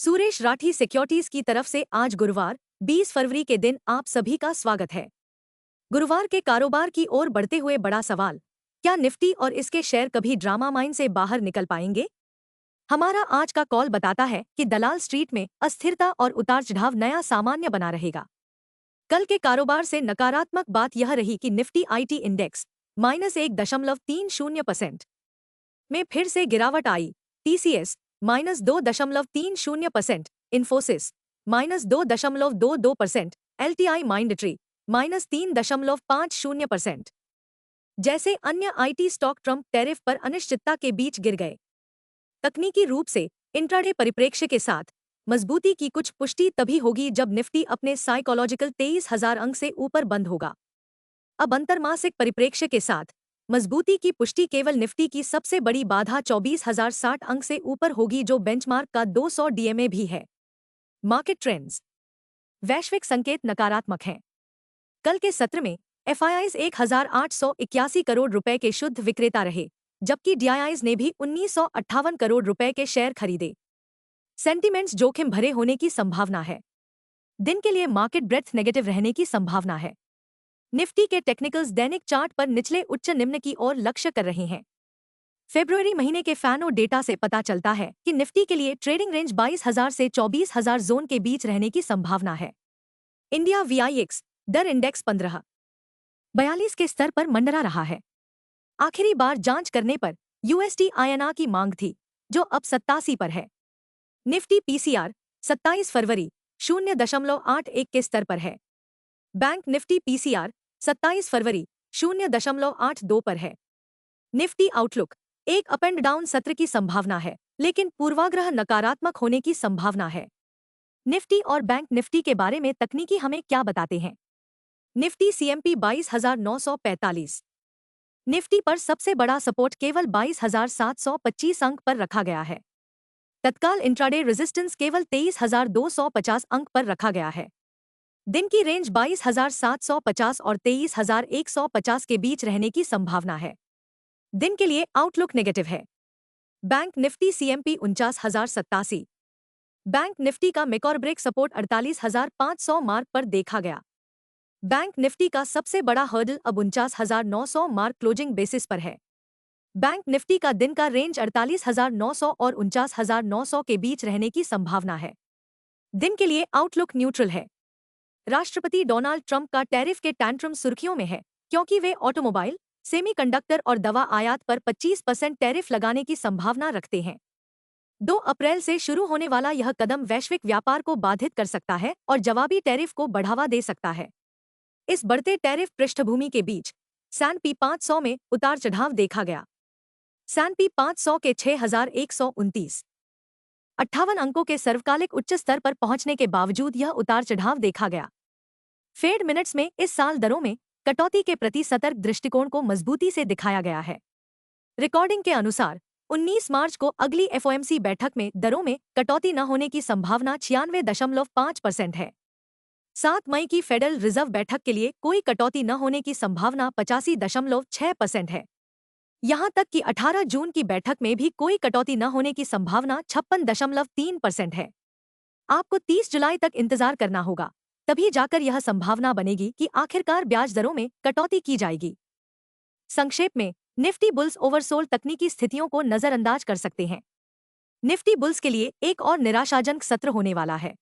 Suresh Rathi securities की तरफ से आज गुरुवार 20 फरवरी के दिन आप सभी का स्वागत है। गुरुवार के कारोबार की ओर बढ़ते हुए बड़ा सवाल, क्या निफ्टी और इसके शेयर कभी ड्रामा माइन से बाहर निकल पाएंगे? हमारा आज का कॉल बताता है कि दलाल स्ट्रीट में अस्थिरता और उतार चढ़ाव नया सामान्य बना रहेगा। कल के कारोबार से नकारात्मक बात यह रही कि निफ्टी आईटी इंडेक्स -1.30% में फिर से गिरावट आई। टीसीएस -2.30%, इन्फोसिस -2.22%, एलटीआई माइंडट्री -3.50% जैसे अन्य आईटी स्टॉक ट्रम्प टैरिफ पर अनिश्चितता के बीच गिर गए। तकनीकी रूप से इंट्राडे परिप्रेक्ष्य के साथ मजबूती की कुछ पुष्टि तभी होगी जब निफ्टी अपने साइकोलॉजिकल 23,000 अंक से ऊपर बंद होगा। अब अंतरमासिक परिप्रेक्ष्य के साथ मजबूती की पुष्टि केवल निफ्टी की सबसे बड़ी बाधा 24,060 अंक से ऊपर होगी, जो बेंचमार्क का 200 डीएमए भी है। Market trends. वैश्विक संकेत नकारात्मक हैं। कल के सत्र में एफआईआईज 1,881 करोड़ रुपए के शुद्ध विक्रेता रहे, जबकि डीआईआईज ने भी 1,958 करोड़ रुपए के शेयर खरीदे। सेंटिमेंट्स जोखिम भरे होने की संभावना है। दिन के लिए मार्केट ब्रेड्थ नेगेटिव रहने की संभावना है। निफ्टी के टेक्निकल्स दैनिक चार्ट पर निचले उच्च निम्न की ओर लक्ष्य कर रहे हैं। फरवरी महीने के फैनो डेटा से पता चलता है कि निफ्टी के लिए ट्रेडिंग रेंज 22,000 से 24,000 जोन के बीच रहने की संभावना है। इंडिया वीआईएक्स डर इंडेक्स 1542 के स्तर पर मंडरा रहा है। आखिरी बार जांच करने पर यूएसडी आईएनआर की मांग थी, जो अब 87 पर है। निफ्टी पीसीआर 27 फरवरी 0.81 के स्तर पर है। बैंक निफ्टी पीसीआर 27 फरवरी 0.82 पर है। निफ्टी आउटलुक एक अप एंड डाउन सत्र की संभावना है, लेकिन पूर्वाग्रह नकारात्मक होने की संभावना है। निफ्टी और बैंक निफ्टी के बारे में तकनीकी हमें क्या बताते हैं? Nifty CMP 22,945। निफ्टी पर सबसे बड़ा सपोर्ट केवल 22,725 अंक पर रखा गया है। तत्काल इंट्राडे रेजिस्टेंस केवल 23,250 अंक पर रखा गया है। दिन की रेंज 22,750 और 23,150 के बीच रहने की संभावना है। दिन के लिए आउटलुक नेगेटिव है। Bank Nifty CMP 49,087। Bank Nifty का मेकॉर ब्रेक सपोर्ट 48,500 मार्क पर देखा गया। बैंक निफ्टी का सबसे बड़ा हर्डल अब 49,900 मार्क क्लोजिंग बेसिस पर है। बैंक निफ्टी का दिन का रेंज 48,900 और 49,900 के बीच रहने की संभावना है। दिन के लिए आउटलुक न्यूट्रल है। राष्ट्रपति डोनाल्ड ट्रंप का टैरिफ के टैंट्रम सुर्खियों में है, क्योंकि वे ऑटोमोबाइल, सेमीकंडक्टर और दवा आयात पर 25% टैरिफ लगाने की संभावना रखते हैं। 2 अप्रैल से शुरू होने वाला यह कदम वैश्विक व्यापार को बाधित कर सकता है और जवाबी टैरिफ को बढ़ावा दे सकता है। इस बढ़ते टैरिफ पृष्ठभूमि के बीच S&P 500 में उतार चढ़ाव देखा गया। S&P 500 के 6,129 58 अंकों के सर्वकालिक उच्च स्तर पर पहुंचने के बावजूद यह उतार चढ़ाव देखा गया। फेड मिनट्स में इस साल दरों में कटौती के प्रति सतर्क दृष्टिकोण को मजबूती से दिखाया गया है। रिकॉर्डिंग के अनुसार 19 मार्च को अगली एफओएमसी बैठक में दरों में कटौती न होने की संभावना 96.5% है। 7 मई की फेडरल रिजर्व बैठक के लिए कोई कटौती न होने की संभावना 85.6% है। यहां तक कि 18 जून की बैठक में भी कोई कटौती न होने की संभावना 56.3% है। आपको 30 जुलाई तक इंतजार करना होगा, तभी जाकर यह संभावना बनेगी कि आखिरकार ब्याज दरों में कटौती की जाएगी। संक्षेप में, निफ्टी बुल्स ओवरसोल्ड तकनीकी स्थितियों को नजरअंदाज कर सकते हैं। निफ्टी बुल्स के लिए एक और निराशाजनक सत्र होने वाला है।